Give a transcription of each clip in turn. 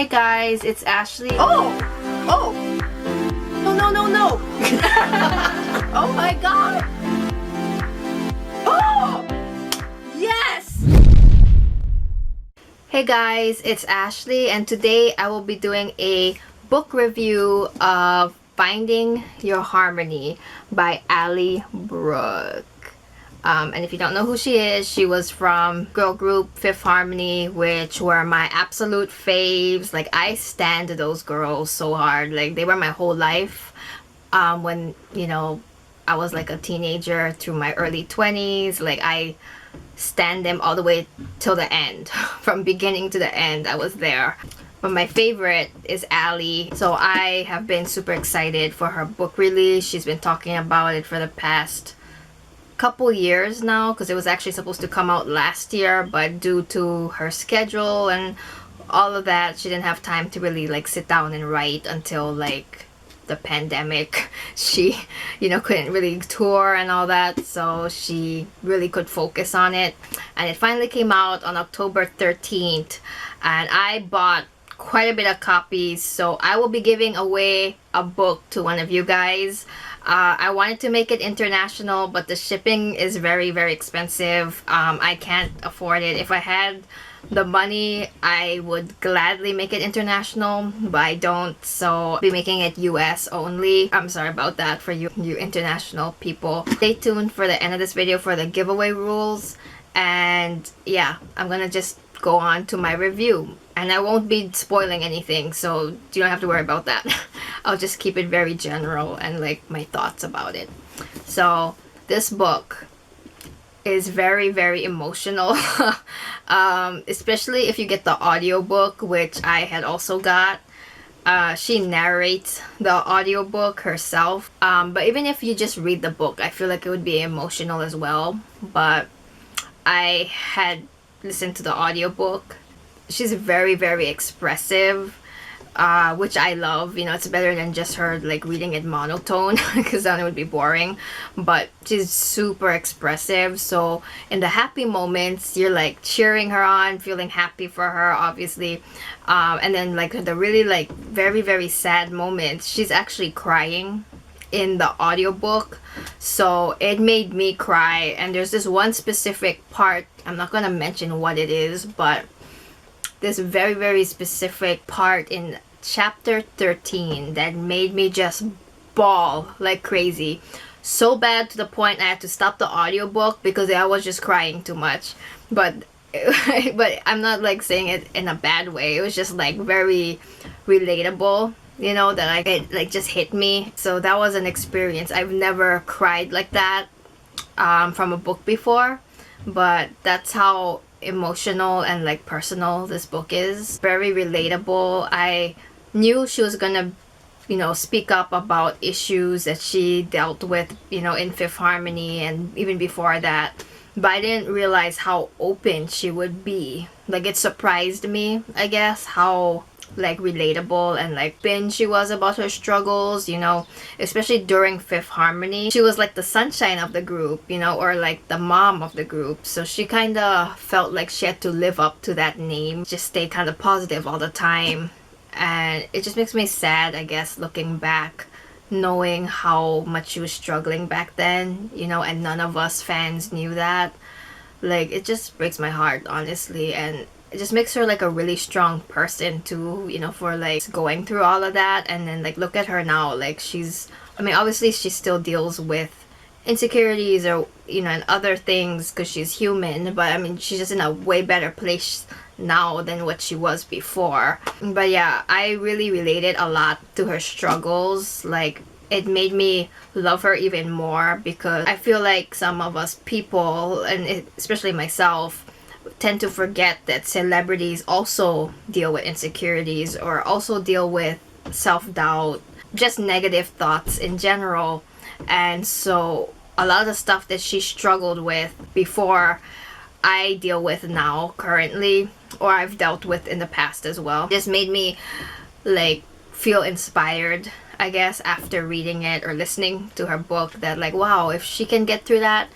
Hey guys, it's Ashley. Oh! Oh! No, no, no, no! Oh my god! Oh! Yes! Hey guys, it's Ashley, and today I will be doing a book review of Finding Your Harmony by Brooke. And if you don't know who she is, she was from girl group Fifth Harmony, which were my absolute faves. Like, I stand those girls so hard. Like, they were my whole life. When, you know, I was like a teenager through my early 20s. Like, I stand them all the way till the end. From beginning to the end, I was there. But my favorite is Allie. So I have been super excited for her book release. She's been talking about it for the past couple years now, because it was actually supposed to come out last year, but due to her schedule and all of that, she didn't have time to really like sit down and write until like the pandemic. She, you know, couldn't really tour and all that, so she really could focus on it. And it finally came out on October 13th, and I bought quite a bit of copies, so I will be giving away a book to one of you guys. I wanted to make it international, but the shipping is very, very expensive. I can't afford it. If I had the money, I would gladly make it international, but I don't, so I'll be making it US only. I'm sorry about that for you international people. Stay tuned for the end of this video for the giveaway rules, and yeah, I'm gonna just go on to my review, and I won't be spoiling anything, so you don't have to worry about that. I'll just keep it very general and like my thoughts about it. So this book is very, very emotional. Especially if you get the audiobook, which I had also got. She narrates the audiobook herself, but even if you just read the book, I feel like it would be emotional as well. But I had listened to the audiobook. She's very, very expressive, which I love. You know, it's better than just her like reading it monotone, because then it would be boring. But she's super expressive, so in the happy moments you're like cheering her on, feeling happy for her, obviously, and then like the really like very, very sad moments, she's actually crying in the audiobook, so it made me cry. And there's this one specific part, I'm not gonna mention what it is, but this very, very specific part in chapter 13 that made me just bawl like crazy. So bad to the point I had to stop the audiobook because I was just crying too much. But but I'm not like saying it in a bad way. It was just like very relatable, you know, that like it like just hit me. So that was an experience. I've never cried like that from a book before, but that's how emotional and like personal this book is. Very relatable. I knew she was gonna, you know, speak up about issues that she dealt with, you know, in Fifth Harmony and even before that, but I didn't realize how open she would be. Like, it surprised me, I guess, how like relatable and like open she was about her struggles, you know, especially during Fifth Harmony. She was like the sunshine of the group, you know, or like the mom of the group, so she kind of felt like she had to live up to that name, just stay kind of positive all the time. And it just makes me sad, I guess, looking back, knowing how much she was struggling back then, you know, and none of us fans knew that. Like, it just breaks my heart, honestly, and it just makes her like a really strong person too, you know, for like going through all of that. And then like look at her now, like she's, I mean, obviously she still deals with insecurities or, you know, and other things because she's human, but I mean, she's just in a way better place now than what she was before. But yeah, I really related a lot to her struggles. Like, it made me love her even more, because I feel like some of us people, and especially myself, tend to forget that celebrities also deal with insecurities or also deal with self-doubt, just negative thoughts in general. And so a lot of the stuff that she struggled with before, I deal with now currently, or I've dealt with in the past as well. It just made me like feel inspired, I guess, after reading it or listening to her book, that like, wow, if she can get through that,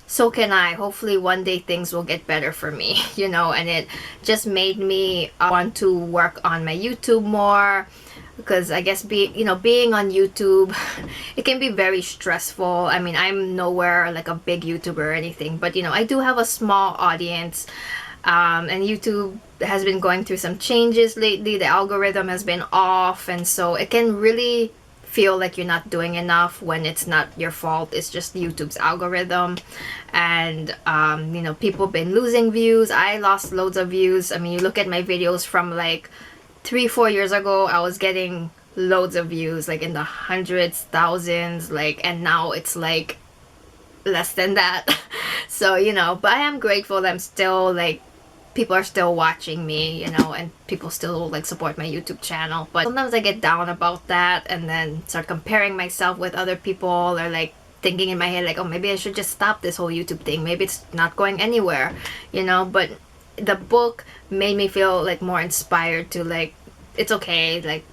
so can I. Hopefully one day things will get better for me, you know, and it just made me want to work on my YouTube more, because I guess being on YouTube, it can be very stressful. I mean, I'm nowhere like a big YouTuber or anything, but I do have a small audience, and YouTube has been going through some changes lately. The algorithm has been off, and so it can really feel like you're not doing enough when it's not your fault. It's just YouTube's algorithm. And people been losing views. I lost loads of views. I mean, you look at my videos from like 3-4 years ago, I was getting loads of views, like in the hundreds, thousands, like, and now it's like less than that. So but I am grateful that I'm still like, people are still watching me, and people still like support my YouTube channel. But sometimes I get down about that and then start comparing myself with other people, or like thinking in my head like, oh, maybe I should just stop this whole YouTube thing. Maybe it's not going anywhere, but the book made me feel like more inspired to like, it's okay, like,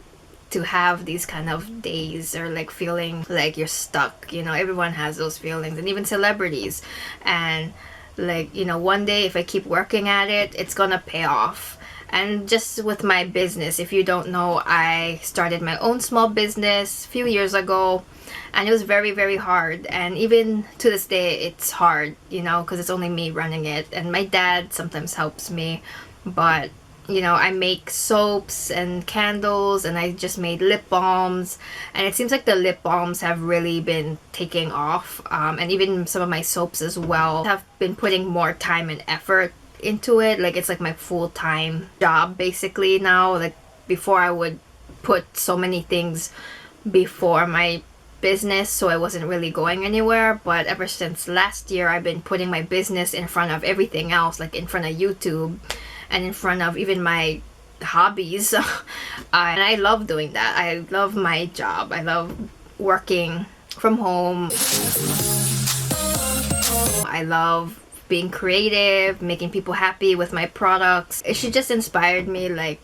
to have these kind of days, or like feeling like you're stuck. Everyone has those feelings, and even celebrities. And like, one day if I keep working at it, it's gonna pay off. And just with my business, if you don't know, I started my own small business a few years ago, and it was very, very hard. And even to this day, it's hard, because it's only me running it, and my dad sometimes helps me. But I make soaps and candles, and I just made lip balms, and it seems like the lip balms have really been taking off, and even some of my soaps as well have been putting more time and effort into it. Like, it's like my full-time job basically now. Like, before I would put so many things before my business, so I wasn't really going anywhere. But ever since last year, I've been putting my business in front of everything else, like in front of YouTube and in front of even my hobbies. And I love doing that. I love my job. I love working from home. I love being creative, making people happy with my products. She just inspired me, like,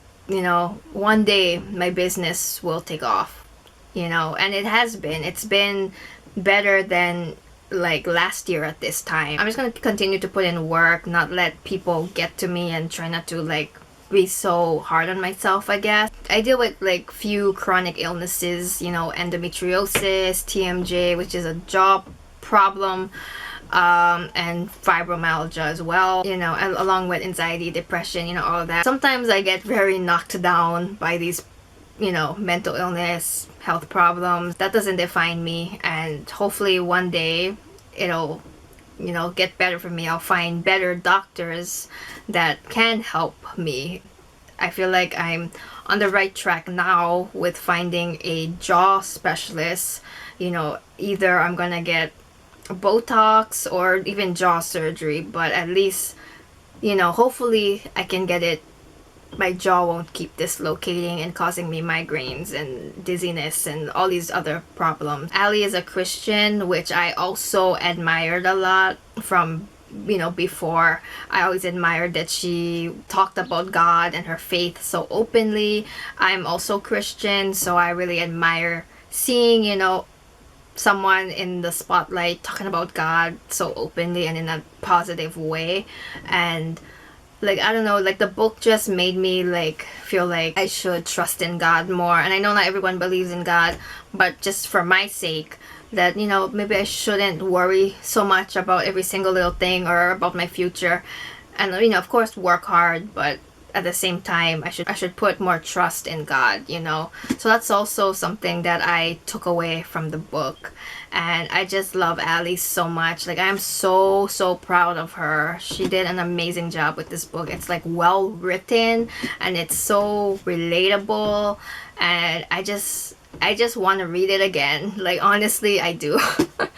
one day my business will take off, and it has been. It's been better than like last year at this time. I'm just gonna continue to put in work, not let people get to me, and try not to like be so hard on myself, I guess. I deal with like few chronic illnesses, endometriosis, TMJ, which is a jaw problem, and fibromyalgia as well, along with anxiety, depression, all of that. Sometimes I get very knocked down by these mental illness, health problems. That doesn't define me, and hopefully one day it'll get better for me. I'll find better doctors that can help me. I feel like I'm on the right track now with finding a jaw specialist. Either I'm gonna get Botox or even jaw surgery, but at least hopefully I can get it. My jaw won't keep dislocating and causing me migraines and dizziness and all these other problems. Ali is a Christian, which I also admired a lot from before. I always admired that she talked about God and her faith so openly. I'm also Christian, so I really admire seeing someone in the spotlight talking about God so openly and in a positive way. And like, I don't know, like, the book just made me like feel like I should trust in God more. And I know not everyone believes in God, but just for my sake, that maybe I shouldn't worry so much about every single little thing or about my future. And of course work hard, but at the same time I should put more trust in God. So that's also something that I took away from the book. And I just love Ali so much. Like, I'm so proud of her. She did an amazing job with this book. It's like well written, and it's so relatable, and I just want to read it again. Like, honestly, I do.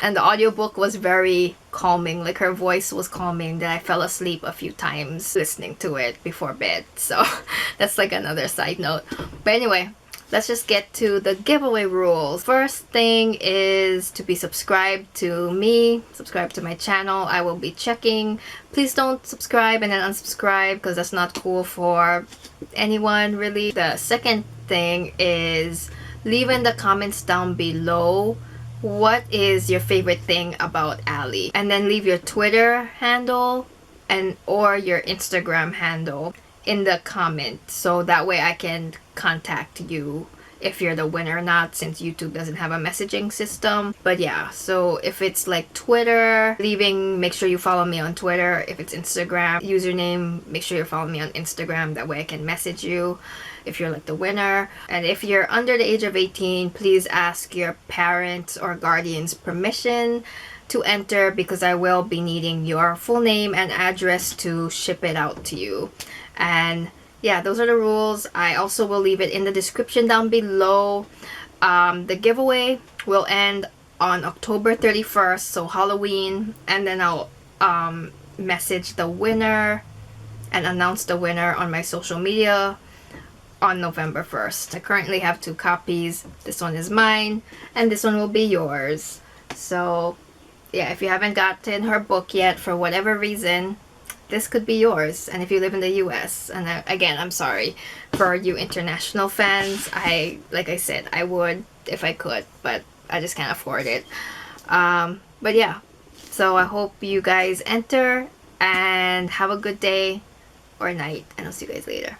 And the audiobook was very calming. Like, her voice was calming that I fell asleep a few times listening to it before bed. So that's like another side note. But anyway, let's just get to the giveaway rules. First thing is to be subscribed to me, subscribe to my channel. I will be checking. Please don't subscribe and then unsubscribe, because that's not cool for anyone really. The second thing is leave in the comments down below what is your favorite thing about Ali? And then leave your Twitter handle and or your Instagram handle in the comments, so that way I can contact you if you're the winner or not, since YouTube doesn't have a messaging system. But yeah, so if it's like Twitter, make sure you follow me on Twitter. If it's Instagram username, make sure you follow me on Instagram, that way I can message you if you're like the winner. And if you're under the age of 18, please ask your parents or guardians permission to enter, because I will be needing your full name and address to ship it out to you. And yeah, those are the rules. I also will leave it in the description down below. The giveaway will end on October 31st, so Halloween, and then I'll message the winner and announce the winner on my social media on November 1st. I currently have 2 copies. This one is mine, and this one will be yours. So yeah, if you haven't gotten her book yet for whatever reason, this could be yours. And if you live in the US, and again, I'm sorry for you international fans. Like I said, I would if I could, but I just can't afford it. But yeah, so I hope you guys enter and have a good day or night, and I'll see you guys later.